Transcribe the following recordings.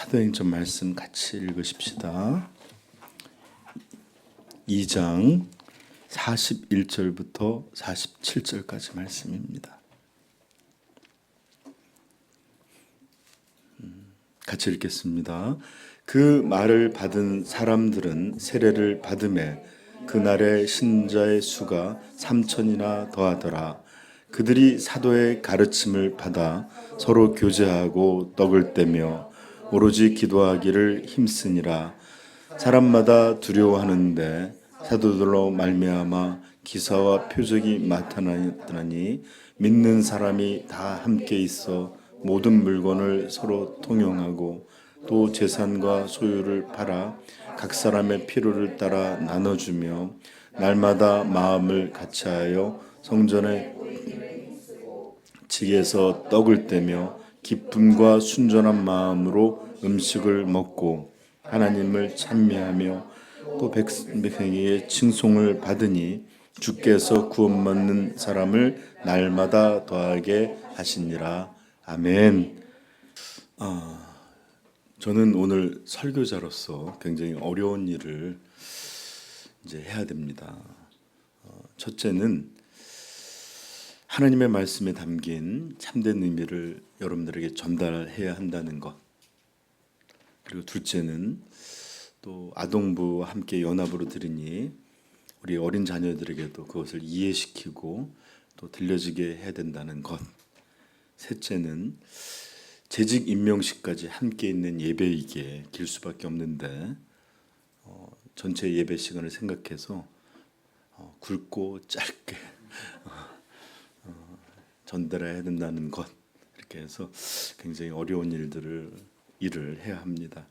사도행전 말씀 같이 읽으십시다. 2장 41절부터 47절까지 말씀입니다. 같이 읽겠습니다. 그 말을 받은 사람들은 세례를 받음에 그날의 신자의 수가 3천이나 더하더라. 그들이 사도의 가르침을 받아 서로 교제하고 떡을 떼며 오로지 기도하기를 힘쓰니라. 사람마다 두려워하는데 사도들로 말미암아 기사와 표적이 나타나니 믿는 사람이 다 함께 있어 모든 물건을 서로 통용하고 또 재산과 소유를 팔아 각 사람의 필요를 따라 나눠주며 날마다 마음을 같이하여 성전의 직에서 떡을 떼며 기쁨과 순전한 마음으로 음식을 먹고 하나님을 찬미하며 또 백성에게 칭송을 받으니 주께서 구원받는 사람을 날마다 더하게 하시니라. 아멘. 저는 오늘 설교자로서 굉장히 어려운 일을 이제 해야 됩니다. 첫째는 하나님의 말씀에 담긴 참된 의미를 여러분들에게 전달해야 한다는 것. 그리고 둘째는 또 아동부와 함께 연합으로 들으니 우리 어린 자녀들에게도 그것을 이해시키고 또 들려지게 해야 된다는 것. 셋째는 재직 임명식까지 함께 있는 예배이기에 길 수밖에 없는데 전체 예배 시간을 생각해서 굵고 짧게 전달해야 된다는 것. 이렇게 해서 굉장히 어려운 일을 해야 합니다.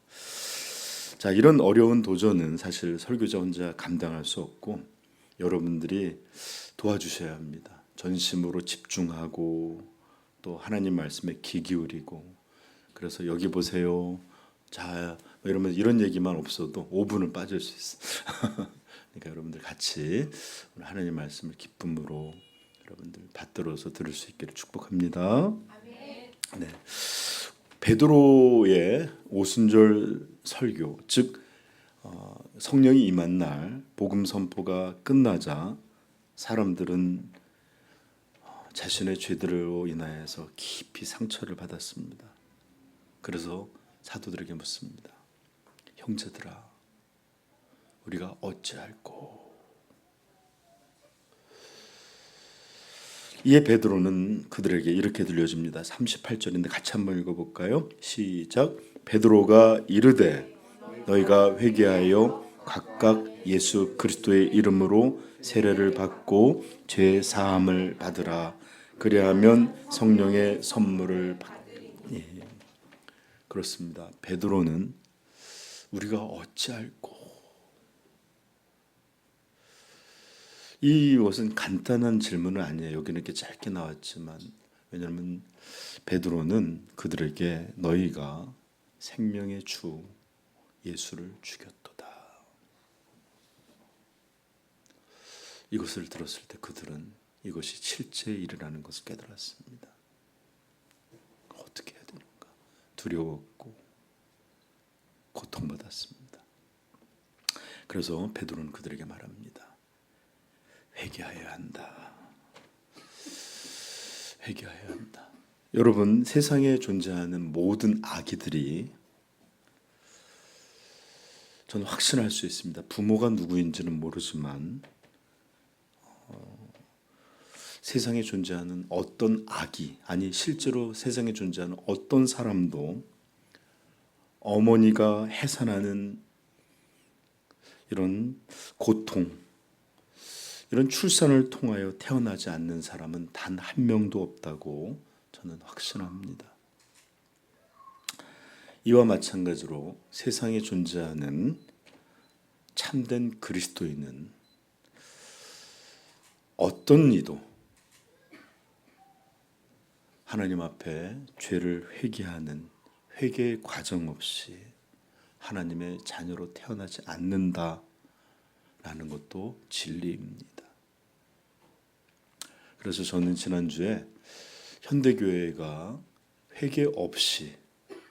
자, 이런 어려운 도전은 사실 설교자 혼자 감당할 수 없고 여러분들이 도와주셔야 합니다. 전심으로 집중하고 또 하나님 말씀에 귀 기울이고, 그래서 여기 보세요. 자, 이러면 이런 얘기만 없어도 5분은 빠질 수 있어. 그러니까 여러분들 같이 하나님 말씀을 기쁨으로 여러분들 받들어서 들을 수 있기를 축복합니다. 네. 베드로의 오순절 설교, 즉 성령이 임한 날 복음 선포가 끝나자 사람들은 자신의 죄들로 인하여서 깊이 상처를 받았습니다. 그래서 사도들에게 묻습니다. 형제들아, 우리가 어찌할꼬? 이에 베드로는 그들에게 이렇게 들려줍니다. 38절인데 같이 한번 읽어볼까요? 시작. 베드로가 이르되 너희가 회개하여 각각 예수 그리스도의 이름으로 세례를 받고 죄 사함을 받으라. 그리하면 성령의 선물을 받으리. 그렇습니다. 베드로는 우리가 어찌할꼬? 이것은 간단한 질문은 아니에요. 여기는 이렇게 짧게 나왔지만, 왜냐하면 베드로는 그들에게 너희가 생명의 주 예수를 죽였도다. 이것을 들었을 때 그들은 이것이 실제의 일이라는 것을 깨달았습니다. 어떻게 해야 되는가? 두려웠고 고통받았습니다. 그래서 베드로는 그들에게 말합니다. 회개해야 한다. 회개해야 한다. 여러분, 세상에 존재하는 모든 악의들이 저는 확신할 수 있습니다. 부모가 누구인지는 모르지만 세상에 존재하는 어떤 악이, 아니 실제로 세상에 존재하는 어떤 사람도 어머니가 해산하는 이런 고통, 이런 출산을 통하여 태어나지 않는 사람은 단 한 명도 없다고 저는 확신합니다. 이와 마찬가지로 세상에 존재하는 참된 그리스도인은 어떤 이도 하나님 앞에 죄를 회개하는 회개의 과정 없이 하나님의 자녀로 태어나지 않는다라는 것도 진리입니다. 그래서 저는 지난주에 현대교회가 회개 없이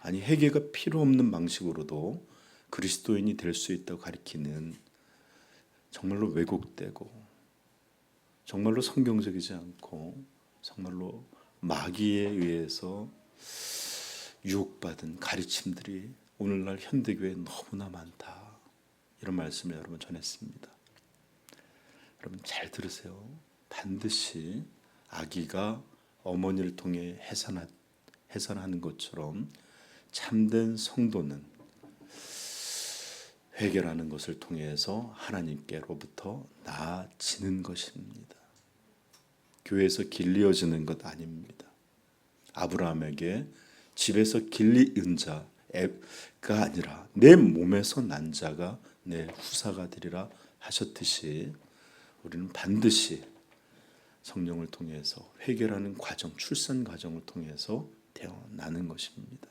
아니 회개가 필요 없는 방식으로도 그리스도인이 될 수 있다고 가리키는 정말로 왜곡되고 정말로 성경적이지 않고 정말로 마귀에 의해서 유혹받은 가르침들이 오늘날 현대교회에 너무나 많다. 이런 말씀을 여러분 전했습니다. 여러분 잘 들으세요. 반드시 아기가 어머니를 통해 해산하는 것처럼 참된 성도는 회개라는 것을 통해서 하나님께로부터 나아지는 것입니다. 교회에서 길리어지는 것 아닙니다. 아브라함에게 집에서 길리은 자가 아니라 내 몸에서 난 자가 내 후사가 되리라 하셨듯이 우리는 반드시 성령을 통해서 회개라는 과정, 출산 과정을 통해서 태어나는 것입니다.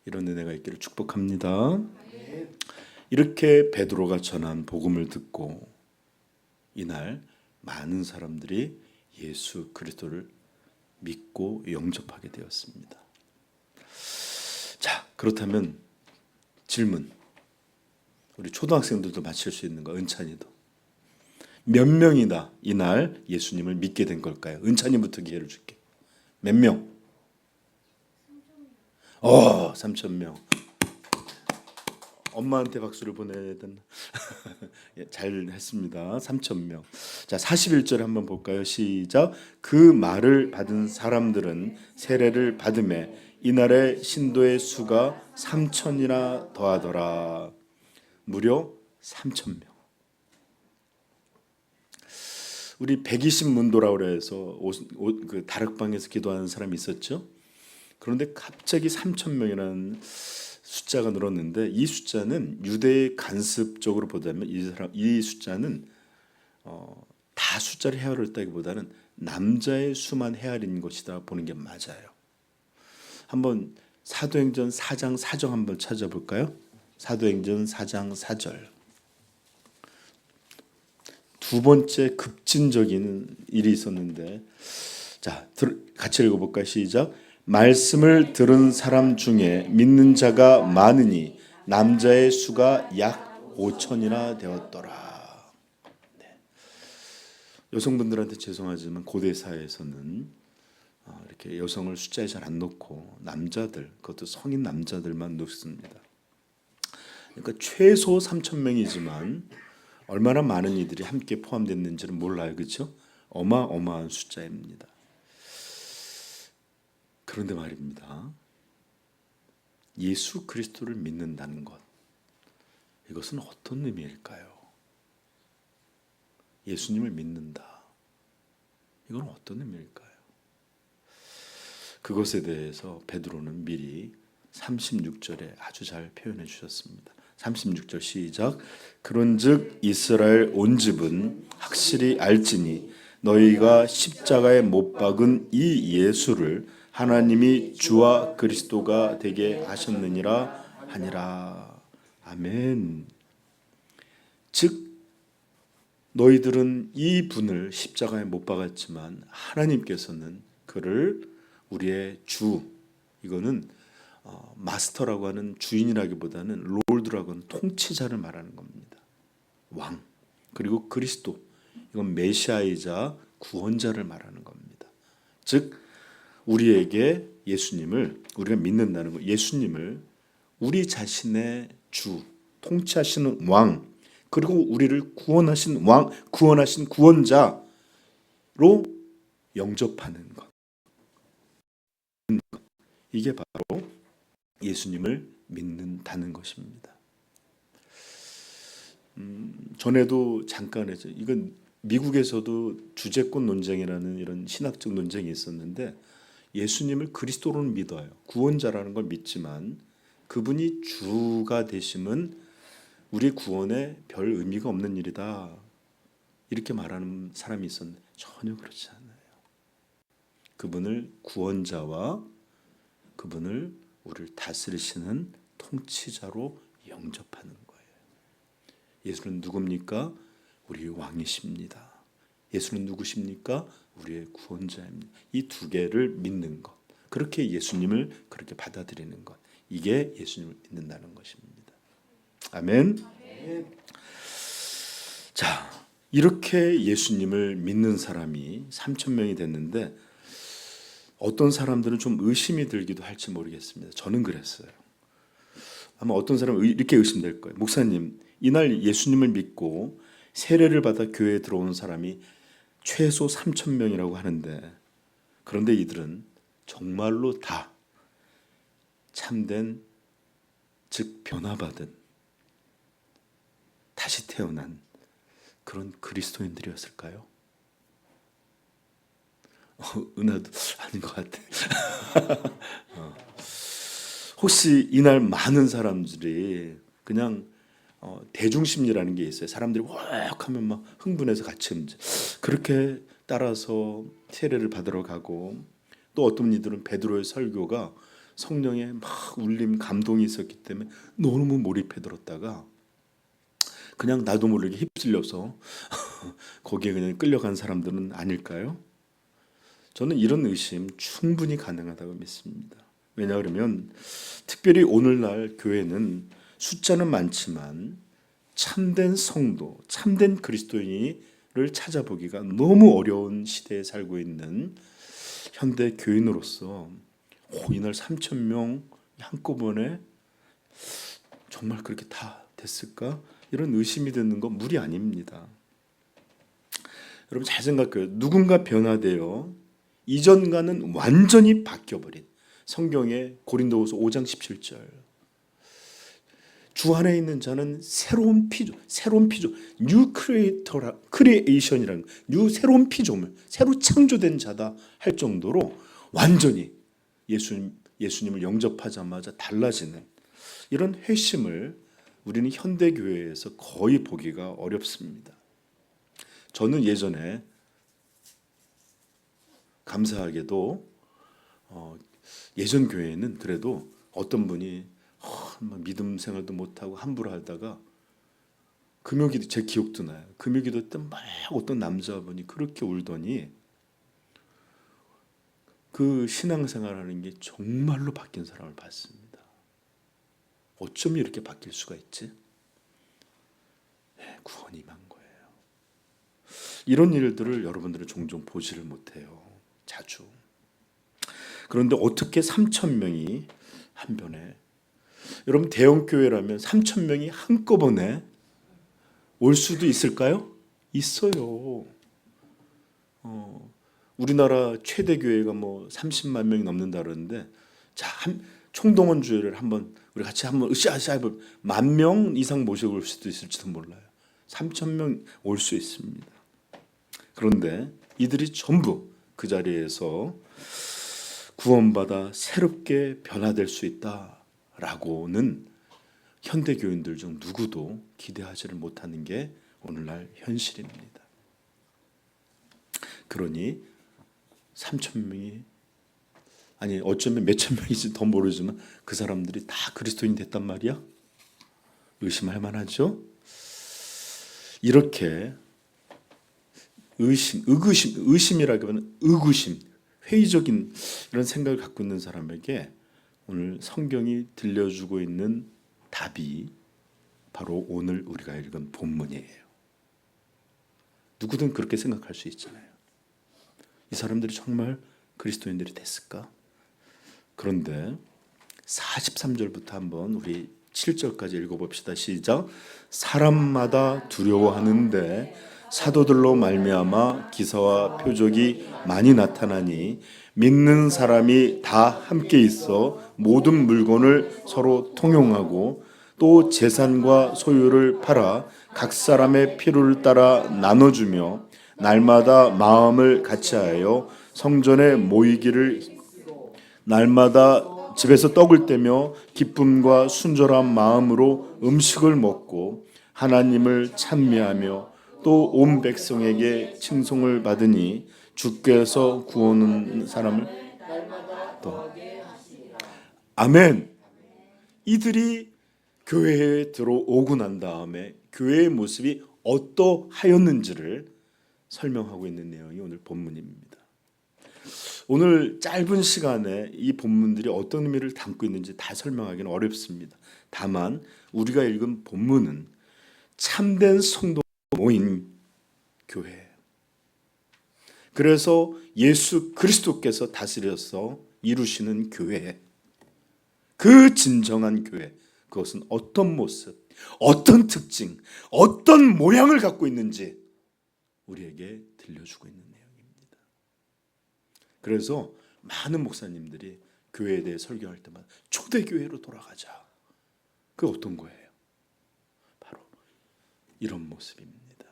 이런 은혜가 있기를 축복합니다. 이렇게 베드로가 전한 복음을 듣고 이날 많은 사람들이 예수 그리스도를 믿고 영접하게 되었습니다. 자, 그렇다면 질문. 우리 초등학생들도 맞힐 수 있는 거, 은찬이도. 몇 명이나 이날 예수님을 믿게 된 걸까요? 은찬이부터 기회를 줄게. 몇 명? 3,000명. 엄마한테 박수를 보내야 되나? 예, 잘 했습니다. 3,000명. 자, 41절 한번 볼까요? 시작. 그 말을 받은 사람들은 세례를 받음에 이날의 신도의 수가 3,000이나 더하더라. 무려 3,000명. 우리 120문도라고 해서 그 다락방에서 기도하는 사람이 있었죠. 그런데 갑자기 3,000명이라는 숫자가 늘었는데 이 숫자는 유대의 간습적으로 보자면 이 숫자는 다 숫자를 헤아렸다기보다는 남자의 수만 헤아린 것이다 보는 게 맞아요. 한번 사도행전 4장 4절 한번 찾아볼까요? 사도행전 4장 4절. 두 번째 급진적인 일이 있었는데 자, 같이 읽어볼까요? 시작. 말씀을 들은 사람 중에 믿는 자가 많으니 남자의 수가 약 5,000이나 되었더라. 네. 여성분들한테 죄송하지만 고대 사회에서는 이렇게 여성을 숫자에 잘 안 넣고 남자들, 그것도 성인 남자들만 넣습니다. 그러니까 최소 3,000명이지만 얼마나 많은 이들이 함께 포함됐는지는 몰라요. 그렇죠? 어마어마한 숫자입니다. 그런데 말입니다. 예수 그리스도를 믿는다는 것, 이것은 어떤 의미일까요? 예수님을 믿는다. 이건 어떤 의미일까요? 그것에 대해서 베드로는 미리 36절에 아주 잘 표현해 주셨습니다. 36절 시작. 그런즉 이스라엘 온 집은 확실히 알지니 너희가 십자가에 못 박은 이 예수를 하나님이 주와 그리스도가 되게 하셨느니라 하니라. 아멘. 즉 너희들은 이 분을 십자가에 못 박았지만 하나님께서는 그를 우리의 주, 이거는 마스터라고 하는 주인이라기보다는 롤드라고 하는 통치자를 말하는 겁니다. 왕. 그리고 그리스도, 이건 메시아이자 구원자를 말하는 겁니다. 즉 우리에게 예수님을, 우리가 믿는다는 것, 예수님을 우리 자신의 주, 통치하시는 왕, 그리고 우리를 구원하신 왕, 구원하신 구원자로 영접하는 것. 이게 바로 예수님을 믿는다는 것입니다. 전에도 잠깐 했죠. 이건 미국에서도 주제권 논쟁이라는 이런 신학적 논쟁이 있었는데 예수님을 그리스도로는 믿어요. 구원자라는 걸 믿지만 그분이 주가 되심은 우리 구원에 별 의미가 없는 일이다. 이렇게 말하는 사람이 있었는데 전혀 그렇지 않아요. 그분을 구원자와 그분을 우리를 다스리시는 통치자로 영접하는 거예요. 예수는 누굽니까? 우리의 왕이십니다. 예수는 누구십니까? 우리의 구원자입니다. 이 두 개를 믿는 것. 그렇게 예수님을 그렇게 받아들이는 것, 이게 예수님을 믿는다는 것입니다. 아멘. 자, 이렇게 예수님을 믿는 사람이 3천 명이 됐는데 어떤 사람들은 좀 의심이 들기도 할지 모르겠습니다. 저는 그랬어요. 아마 어떤 사람은 이렇게 의심될 거예요. 목사님, 이날 예수님을 믿고 세례를 받아 교회에 들어온 사람이 최소 3천 명이라고 하는데, 그런데 이들은 정말로 다 참된, 즉 변화받은, 다시 태어난 그런 그리스도인들이었을까요? 은하도 아닌 것 같아. 혹시 이날 많은 사람들이 그냥 대중심리라는 게 있어요. 사람들이 왁 하면 막 흥분해서 같이 그렇게 따라서 세례를 받으러 가고, 또 어떤 이들은 베드로의 설교가 성령의 막 울림, 감동이 있었기 때문에 너무 몰입해 들었다가 그냥 나도 모르게 휩쓸려서 거기에 그냥 끌려간 사람들은 아닐까요? 저는 이런 의심 충분히 가능하다고 믿습니다. 왜냐하면 특별히 오늘날 교회는 숫자는 많지만 참된 성도, 참된 그리스도인을 찾아보기가 너무 어려운 시대에 살고 있는 현대 교인으로서 이날 3천 명 한꺼번에 정말 그렇게 다 됐을까? 이런 의심이 드는 건 무리 아닙니다. 여러분 잘 생각해요. 누군가 변화되어 이전과는 완전히 바뀌어버린, 성경의 고린도후서 5장 17절, 주 안에 있는 자는 새로운 피조, 뉴 크리에이션이라는 새로운 피조물, 새로 창조된 자다 할 정도로 완전히 예수님을 영접하자마자 달라지는 이런 회심을 우리는 현대 교회에서 거의 보기가 어렵습니다. 저는 예전에 감사하게도 예전 교회에는 그래도 어떤 분이 믿음 생활도 못하고 함부로 하다가 금요기도, 제 기억도 나요. 금요기도 때 막 어떤 남자분이 그렇게 울더니 그 신앙생활하는 게 정말로 바뀐 사람을 봤습니다. 어쩜 이렇게 바뀔 수가 있지? 네, 구원이 임한 거예요. 이런 일들을 여러분들은 종종 보지를 못해요. 자주. 그런데 어떻게 3천 명이 한 번에, 여러분 대형 교회라면 3천 명이 한꺼번에 올 수도 있을까요? 있어요. 우리나라 최대 교회가 뭐 30만 명이 넘는다 그러는데, 자, 총동원주의를 한번 우리 같이 한번 으쌰으쌰 해볼, 10,000명 이상 모셔올 수도 있을지도 몰라요. 3천 명 올 수 있습니다. 그런데 이들이 전부 그 자리에서 구원받아 새롭게 변화될 수 있다라고는 현대 교인들 중 누구도 기대하지를 못하는 게 오늘날 현실입니다. 그러니 3천 명이, 아니 어쩌면 몇천 명이지 더 모르지만 그 사람들이 다 그리스도인이 됐단 말이야? 의심할 만하죠? 이렇게 의심이라기보다는 의구심, 회의적인 이런 생각을 갖고 있는 사람에게 오늘 성경이 들려주고 있는 답이 바로 오늘 우리가 읽은 본문이에요. 누구든 그렇게 생각할 수 있잖아요. 이 사람들이 정말 그리스도인들이 됐을까? 그런데 43절부터 한번 우리 7절까지 읽어봅시다. 시작. 사람마다 두려워하는데 사도들로 말미암아 기사와 표적이 많이 나타나니 믿는 사람이 다 함께 있어 모든 물건을 서로 통용하고 또 재산과 소유를 팔아 각 사람의 필요를 따라 나눠주며 날마다 마음을 같이하여 성전에 모이기를, 날마다 집에서 떡을 떼며 기쁨과 순전한 마음으로 음식을 먹고 하나님을 찬미하며 또 온 백성에게 칭송을 받으니 주께서 구원하는 사람을 또. 아멘. 이들이 교회에 들어오고 난 다음에 교회의 모습이 어떠하였는지를 설명하고 있는 내용이 오늘 본문입니다. 오늘 짧은 시간에 이 본문들이 어떤 의미를 담고 있는지 다 설명하기는 어렵습니다. 다만 우리가 읽은 본문은 참된 성도 모인 교회. 그래서 예수 그리스도께서 다스려서 이루시는 교회. 그 진정한 교회. 그것은 어떤 모습, 어떤 특징, 어떤 모양을 갖고 있는지 우리에게 들려주고 있는 내용입니다. 그래서 많은 목사님들이 교회에 대해 설교할 때마다 초대교회로 돌아가자. 그게 어떤 거예요? 바로 이런 모습입니다.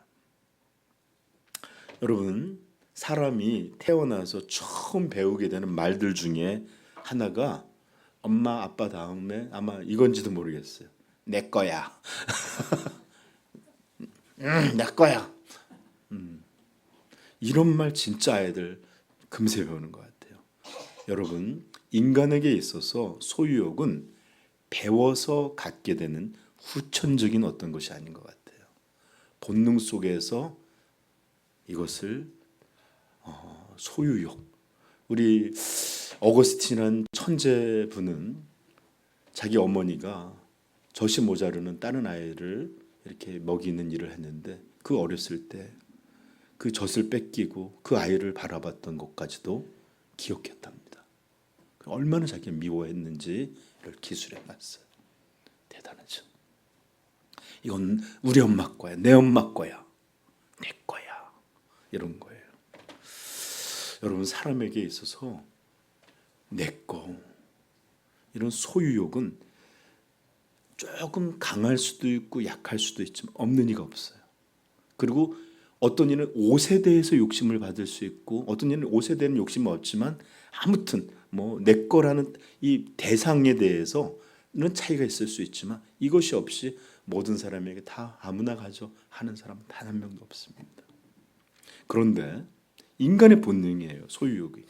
여러분, 사람이 태어나서 처음 배우게 되는 말들 중에 하나가 엄마 아빠 다음에 아마 이건지도 모르겠어요. 내 거야. 내 거야. 이런 말 진짜 아이들 금세 배우는 것 같아요. 여러분, 인간에게 있어서 소유욕은 배워서 갖게 되는 후천적인 어떤 것이 아닌 것 같아요. 본능 속에서 이것을 소유욕. 우리 어거스틴이라는 천재분은 자기 어머니가 젖이 모자르는 다른 아이를 이렇게 먹이는 일을 했는데 그 어렸을 때 그 젖을 뺏기고 그 아이를 바라봤던 것까지도 기억했답니다. 얼마나 자기가 미워했는지를 기술해놨어요. 대단하죠. 이건 우리 엄마 거야, 내 엄마 거야, 내 거야, 이런 거예요. 여러분, 사람에게 있어서 내 거, 이런 소유욕은 조금 강할 수도 있고 약할 수도 있지만 없는 이가 없어요. 그리고 어떤 이는 옷에 대해서 욕심을 받을 수 있고 어떤 이는 옷에 대한 욕심은 없지만 아무튼 뭐 내 거라는 이 대상에 대해서는 차이가 있을 수 있지만 이것이 없이 모든 사람에게 다 아무나 가져 하는 사람은 단 한 명도 없습니다. 그런데 인간의 본능이에요, 소유욕이.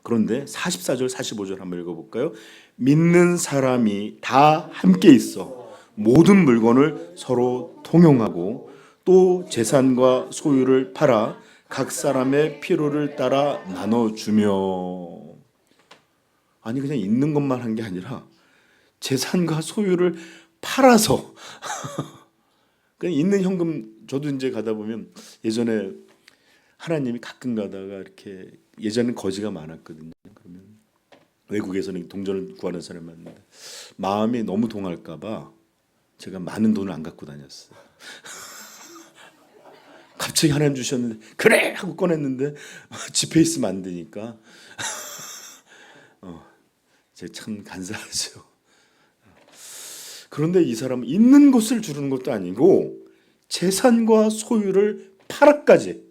그런데 44절 45절 한번 읽어볼까요? 믿는 사람이 다 함께 있어 모든 물건을 서로 통용하고 또 재산과 소유를 팔아 각 사람의 필요를 따라 나눠주며. 아니 그냥 있는 것만 한 게 아니라 재산과 소유를 팔아서 그냥 있는 현금. 저도 이제 가다 보면 예전에 하나님이 가끔 가다가 이렇게 예전엔 거지가 많았거든요. 그러면 외국에서는 동전을 구하는 사람이 많은데 마음이 너무 동할까봐 제가 많은 돈을 안 갖고 다녔어요. 갑자기 하나님 주셨는데 그래 하고 꺼냈는데 지폐 있으면 안 되니까 제가 참 간사하죠. 그런데 이 사람은 있는 것을 주는 것도 아니고 재산과 소유를 팔아까지.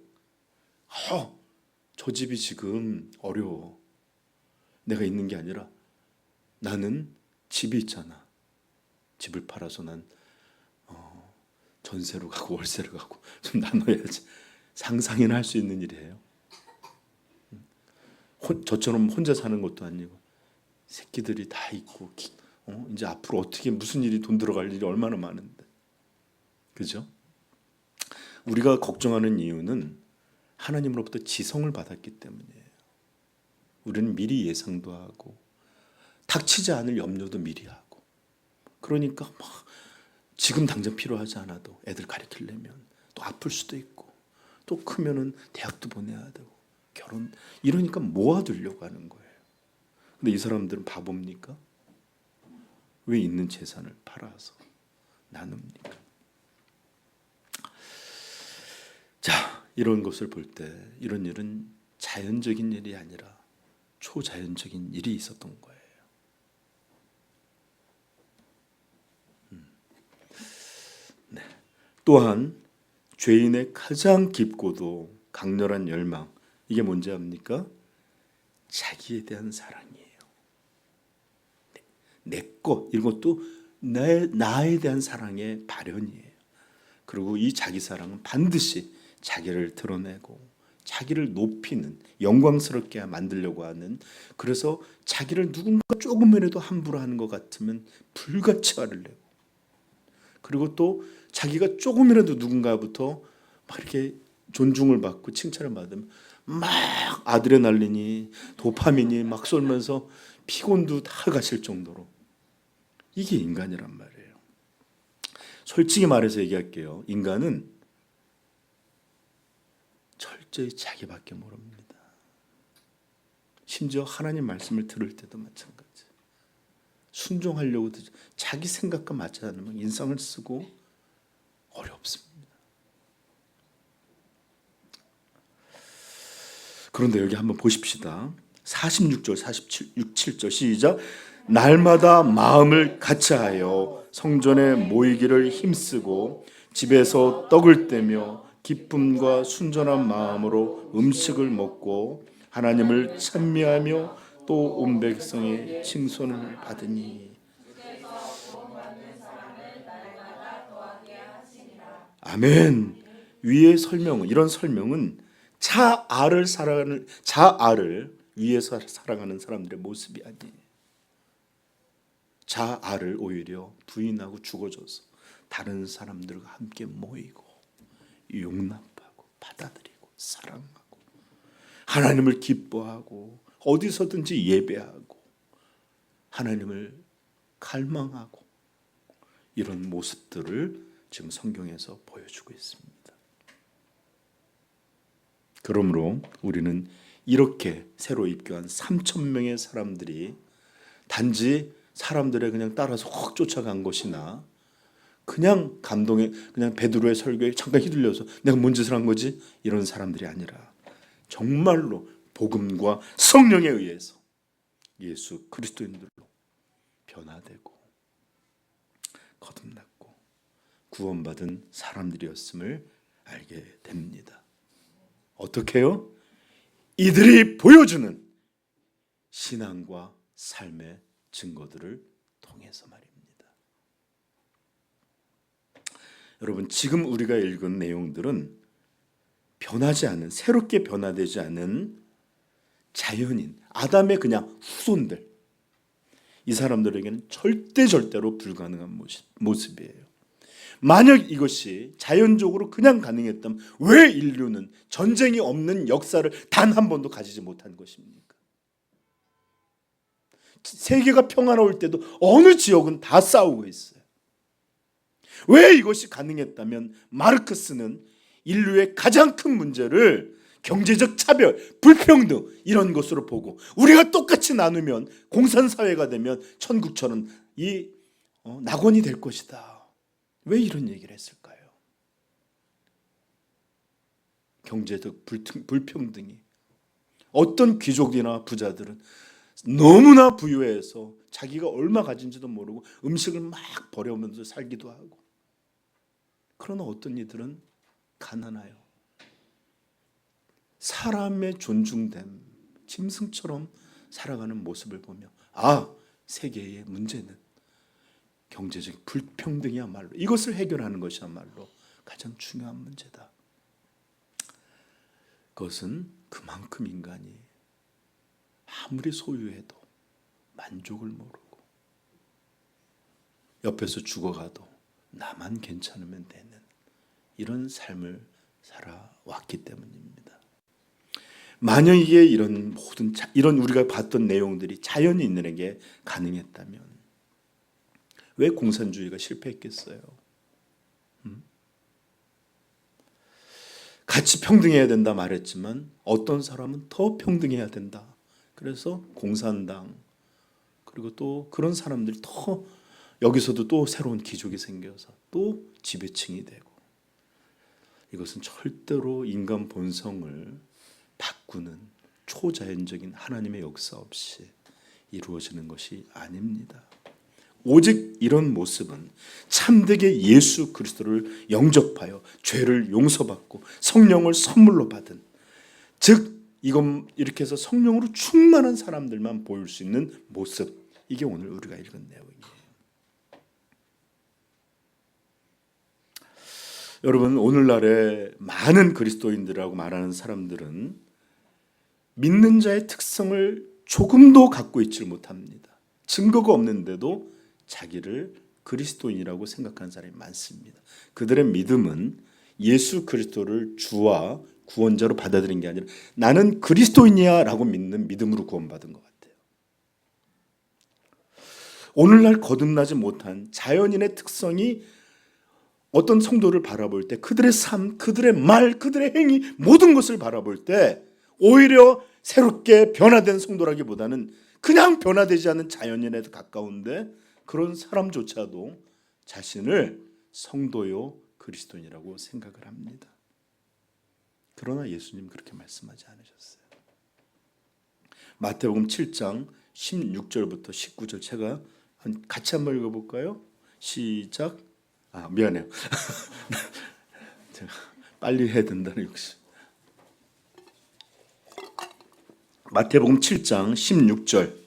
저 집이 지금 어려워. 내가 있는 게 아니라 나는 집이 있잖아. 집을 팔아서 난 전세로 가고 월세로 가고 좀 나눠야지. 상상이나 할 수 있는 일이에요. 저처럼 혼자 사는 것도 아니고 새끼들이 다 있고 이제 앞으로 어떻게 무슨 일이 돈 들어갈 일이 얼마나 많은데. 그죠? 우리가 걱정하는 이유는 하나님으로부터 지성을 받았기 때문이에요. 우리는 미리 예상도 하고 닥치지 않을 염려도 미리 하고 그러니까 막 지금 당장 필요하지 않아도 애들 가르치려면 또 아플 수도 있고 또 크면은 대학도 보내야 되고 결혼 이러니까 모아두려고 하는 거예요. 근데 이 사람들은 바보입니까? 왜 있는 재산을 팔아서 나눕니까? 자, 이런 것을 볼 때 이런 일은 자연적인 일이 아니라 초자연적인 일이 있었던 거예요. 네. 또한 죄인의 가장 깊고도 강렬한 열망, 이게 뭔지 압니까? 자기에 대한 사랑이에요. 내 것, 이것도 나에 대한 사랑의 발현이에요. 그리고 이 자기 사랑은 반드시 자기를 드러내고 자기를 높이는, 영광스럽게 만들려고 하는, 그래서 자기를 누군가 조금이라도 함부로 하는 것 같으면 불같이 화를 내고, 그리고 또 자기가 조금이라도 누군가부터 막 이렇게 존중을 받고 칭찬을 받으면 막 아드레날린이 도파민이 막 쏠면서 피곤도 다 가실 정도로 이게 인간이란 말이에요. 솔직히 말해서 얘기할게요. 인간은 철저히 자기밖에 모릅니다. 심지어 하나님 말씀을 들을 때도 마찬가지. 순종하려고 자기 생각과 맞지 않으면 인상을 쓰고 어렵습니다. 그런데 여기 한번 보십시다. 46절, 47절 시작. 날마다 마음을 같이하여 성전에 모이기를 힘쓰고 집에서 떡을 떼며 기쁨과 순전한 마음으로 음식을 먹고 하나님을 찬미하며 또 온 백성의 칭송을 받으니. 아멘. 위의 설명은, 이런 설명은 자아를 위해서 살아가는 사람들의 모습이 아니에요. 자아를 오히려 부인하고 죽어줘서 다른 사람들과 함께 모이고 용납하고 받아들이고 사랑하고 하나님을 기뻐하고 어디서든지 예배하고 하나님을 갈망하고 이런 모습들을 지금 성경에서 보여주고 있습니다. 그러므로 우리는 이렇게 새로 입교한 3,000명의 사람들이 단지 사람들의 그냥 따라서 확 쫓아간 것이나 그냥 감동에 그냥 베드로의 설교에 잠깐 휘둘려서 내가 뭔 짓을 한 거지? 이런 사람들이 아니라 정말로 복음과 성령에 의해서 예수 그리스도인들로 변화되고 거듭났고 구원받은 사람들이었음을 알게 됩니다. 어떻게요? 이들이 보여주는 신앙과 삶의 증거들을 통해서 말입니다. 여러분, 지금 우리가 읽은 내용들은 변하지 않은, 새롭게 변화되지 않은 자연인, 아담의 그냥 후손들, 이 사람들에게는 절대로 불가능한 모습이에요. 만약 이것이 자연적으로 그냥 가능했다면 왜 인류는 전쟁이 없는 역사를 단 한 번도 가지지 못한 것입니까? 세계가 평화로울 때도 어느 지역은 다 싸우고 있어요. 왜 이것이 가능했다면 마르크스는 인류의 가장 큰 문제를 경제적 차별, 불평등 이런 것으로 보고 우리가 똑같이 나누면 공산사회가 되면 천국처럼 낙원이 될 것이다. 왜 이런 얘기를 했을까요? 경제적 불평등이, 어떤 귀족이나 부자들은 너무나 부유해서 자기가 얼마 가진지도 모르고 음식을 막 버려오면서 살기도 하고, 그러나 어떤 이들은 가난해요. 사람의 존중됨, 짐승처럼 살아가는 모습을 보며 세계의 문제는 경제적 불평등이야말로, 이것을 해결하는 것이야말로 가장 중요한 문제다. 그것은 그만큼 인간이 아무리 소유해도 만족을 모르고 옆에서 죽어가도 나만 괜찮으면 되는 이런 삶을 살아왔기 때문입니다. 만약 이게 이런 우리가 봤던 내용들이 자연인들에게 가능했다면 왜 공산주의가 실패했겠어요? 같이 평등해야 된다 말했지만 어떤 사람은 더 평등해야 된다. 그래서 공산당, 그리고 또 그런 사람들이 더 여기서도 또 새로운 귀족이 생겨서 또 지배층이 되고, 이것은 절대로 인간 본성을 바꾸는 초자연적인 하나님의 역사 없이 이루어지는 것이 아닙니다. 오직 이런 모습은 참되게 예수 그리스도를 영접하여 죄를 용서받고 성령을 선물로 받은, 즉 이렇게 해서 성령으로 충만한 사람들만 보일 수 있는 모습, 이게 오늘 우리가 읽은 내용이에요. 여러분, 오늘날의 많은 그리스도인들이라고 말하는 사람들은 믿는 자의 특성을 조금도 갖고 있지 못합니다. 증거가 없는데도 자기를 그리스도인이라고 생각하는 사람이 많습니다. 그들의 믿음은 예수 그리스도를 주와 구원자로 받아들인 게 아니라 나는 그리스도인이야 라고 믿는 믿음으로 구원받은 것 같아요. 오늘날 거듭나지 못한 자연인의 특성이 어떤 성도를 바라볼 때 그들의 삶, 그들의 말, 그들의 행위 모든 것을 바라볼 때 오히려 새롭게 변화된 성도라기보다는 그냥 변화되지 않은 자연인에 가까운데 그런 사람조차도 자신을 성도요 그리스도인이라고 생각을 합니다. 그러나 예수님 그렇게 말씀하지 않으셨어요. 마태복음 7장 16절부터 19절 제가 같이 한번 읽어볼까요? 시작. 미안해요. 제가 빨리 해야 된다는 욕심. 마태복음 7장 16절.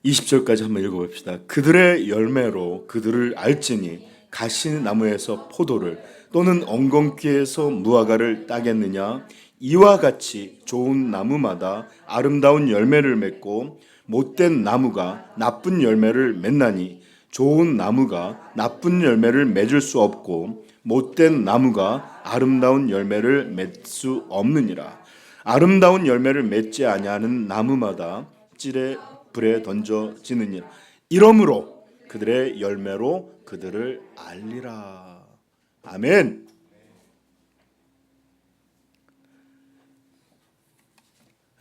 (20절까지) 한번 읽어봅시다. 그들의 열매로 그들을 알지니 가시나무에서 포도를 또는 엉겅퀴에서 무화과를 따겠느냐. 이와 같이 좋은 나무마다 아름다운 열매를 맺고 못된 나무가 나쁜 열매를 맺나니 좋은 나무가 나쁜 열매를 맺을 수 없고 못된 나무가 아름다운 열매를 맺을 수 없느니라. 아름다운 열매를 맺지 아니하는 나무마다 찔에 불에 던져지느니라. 이러므로 그들의 열매로 그들을 알리라. 아멘.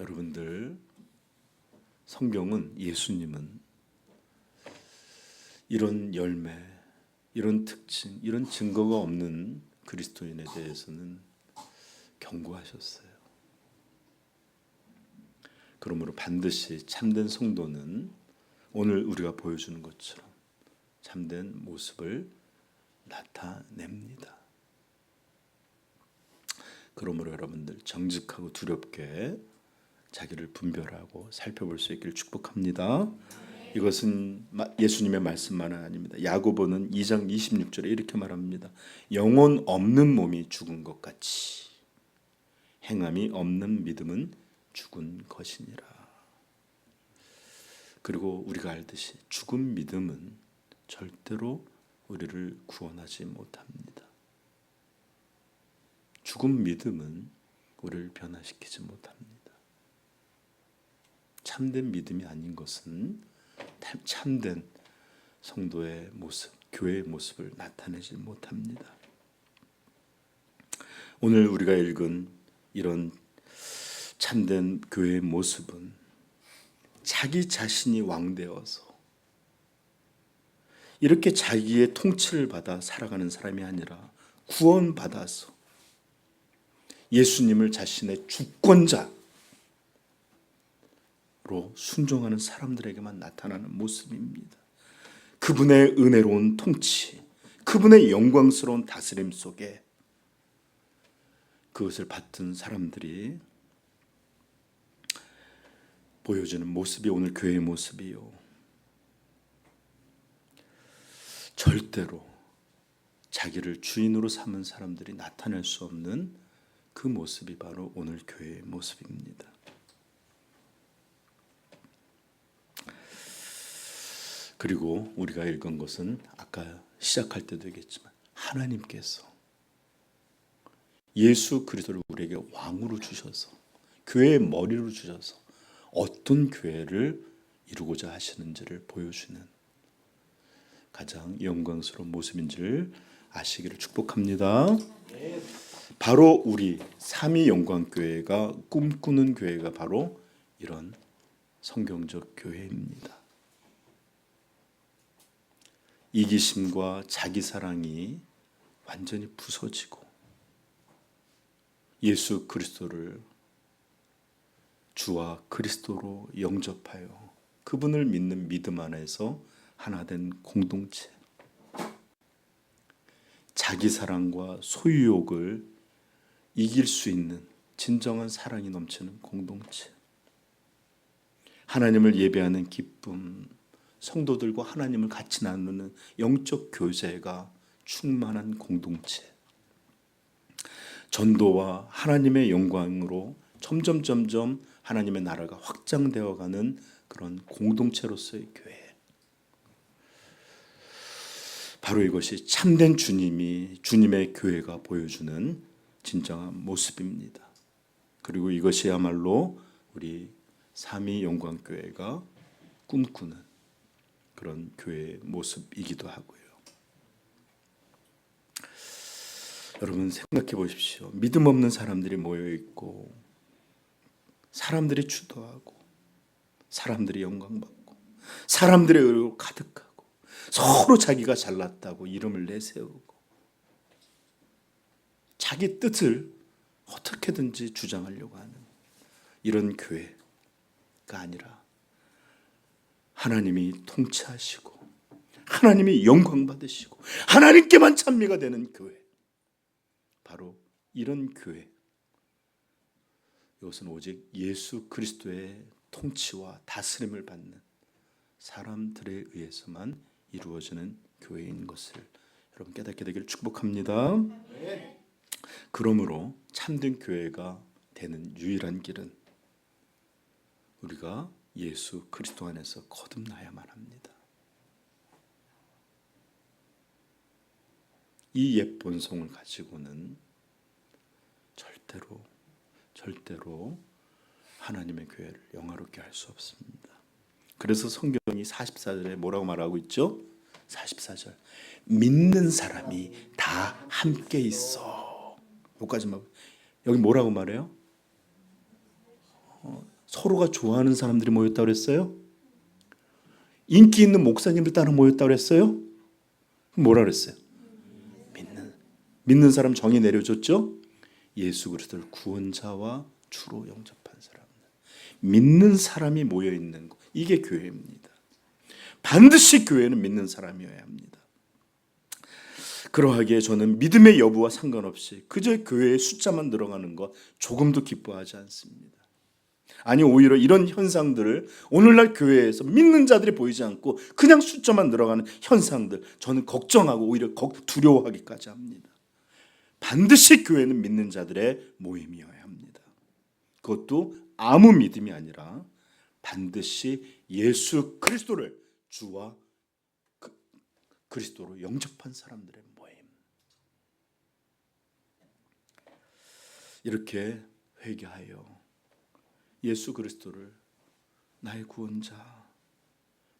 여러분들, 성경은, 예수님은 이런 열매, 이런 특징, 이런 증거가 없는 그리스도인에 대해서는 경고하셨어요. 그러므로 반드시 참된 성도는 오늘 우리가 보여주는 것처럼 참된 모습을 나타냅니다. 그러므로 여러분들 정직하고 두렵게 자기를 분별하고 살펴볼 수 있기를 축복합니다. 이것은 예수님의 말씀만은 아닙니다. 야고보는 2장 26절에 이렇게 말합니다. 영혼 없는 몸이 죽은 것 같이 행함이 없는 믿음은 죽은 것이니라. 그리고 우리가 알듯이 죽은 믿음은 절대로 우리를 구원하지 못합니다. 죽은 믿음은 우리를 변화시키지 못합니다. 참된 믿음이 아닌 것은 참된 성도의 모습, 교회의 모습을 나타내지 못합니다. 오늘 우리가 읽은 이런 참된 교회의 모습은 자기 자신이 왕되어서 이렇게 자기의 통치를 받아 살아가는 사람이 아니라 구원받아서 예수님을 자신의 주권자로 순종하는 사람들에게만 나타나는 모습입니다. 그분의 은혜로운 통치, 그분의 영광스러운 다스림 속에 그것을 받은 사람들이 보여주는 모습이 오늘 교회의 모습이요. 절대로 자기를 주인으로 삼은 사람들이 나타낼 수 없는 그 모습이 바로 오늘 교회의 모습입니다. 그리고 우리가 읽은 것은 아까 시작할 때도 얘기했지만 하나님께서 예수 그리스도를 우리에게 왕으로 주셔서 교회의 머리로 주셔서 어떤 교회를 이루고자 하시는지를 보여주는 가장 영광스러운 모습인 줄 아시기를 축복합니다. 바로 우리 삼위 영광교회가 꿈꾸는 교회가 바로 이런 성경적 교회입니다. 이기심과 자기사랑이 완전히 부서지고 예수 그리스도를 주와 그리스도로 영접하여 그분을 믿는 믿음 안에서 하나된 공동체, 자기사랑과 소유욕을 이길 수 있는 진정한 사랑이 넘치는 공동체, 하나님을 예배하는 기쁨, 성도들과 하나님을 같이 나누는 영적 교제가 충만한 공동체, 전도와 하나님의 영광으로 점점 하나님의 나라가 확장되어 가는 그런 공동체로서의 교회. 바로 이것이 참된 주님의 교회가 보여주는 진정한 모습입니다. 그리고 이것이야말로 우리 삼위 영광교회가 꿈꾸는 그런 교회의 모습이기도 하고요. 여러분 생각해 보십시오. 믿음 없는 사람들이 모여 있고 사람들이 주도하고 사람들이 영광받고 사람들의 의로 가득하고 서로 자기가 잘났다고 이름을 내세우고 자기 뜻을 어떻게든지 주장하려고 하는 이런 교회가 아니라 하나님이 통치하시고 하나님이 영광 받으시고 하나님께만 찬미가 되는 교회, 바로 이런 교회, 이것은 오직 예수 그리스도의 통치와 다스림을 받는 사람들에 의해서만 이루어지는 교회인 것을 여러분 깨닫게 되기를 축복합니다. 그러므로 참된 교회가 되는 유일한 길은 우리가 예수 그리스도 안에서 거듭나야만 합니다. 이 옛 본성을 가지고는 절대로 하나님의 교회를 영화롭게 할 수 없습니다. 그래서 성경이 44절에 뭐라고 말하고 있죠? 44절, 믿는 사람이 다 함께 있어. 여기까지만. 여기 뭐라고 말해요? 서로가 좋아하는 사람들이 모였다고 그랬어요? 인기 있는 목사님들 따라 모였다고 그랬어요? 뭐라 그랬어요? 믿는 사람 정의 내려줬죠? 예수 그리스도를 구원자와 주로 영접한 사람, 믿는 사람이 모여 있는 것, 이게 교회입니다. 반드시 교회는 믿는 사람이어야 합니다. 그러하기에 저는 믿음의 여부와 상관없이 그저 교회의 숫자만 늘어가는 것 조금도 기뻐하지 않습니다. 아니, 오히려 이런 현상들을 오늘날 교회에서 믿는 자들이 보이지 않고 그냥 숫자만 늘어가는 현상들, 저는 걱정하고 오히려 두려워하기까지 합니다. 반드시 교회는 믿는 자들의 모임이어야 합니다. 그것도 아무 믿음이 아니라 반드시 예수 그리스도를 주와 그리스도로 영접한 사람들의 모임. 이렇게 회개하여 예수 그리스도를 나의 구원자,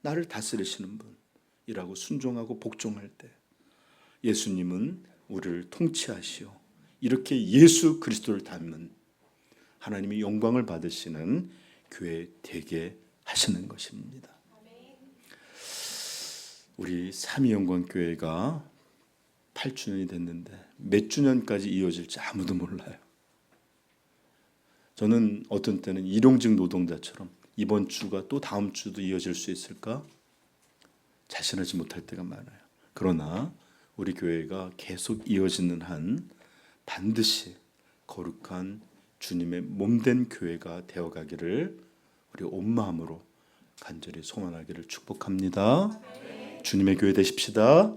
나를 다스리시는 분이라고 순종하고 복종할 때 예수님은 우리를 통치하시오. 이렇게 예수 그리스도를 닮은 하나님이 영광을 받으시는 교회 되게 하시는 것입니다. 우리 삼위영광교회가 8주년이 됐는데 몇 주년까지 이어질지 아무도 몰라요. 저는 어떤 때는 일용직 노동자처럼 이번 주가 또 다음 주도 이어질 수 있을까 자신하지 못할 때가 많아요. 그러나 우리 교회가 계속 이어지는 한 반드시 거룩한 주님의 몸된 교회가 되어가기를 우리 온 마음으로 간절히 소원하기를 축복합니다. 주님의 교회 되십시다.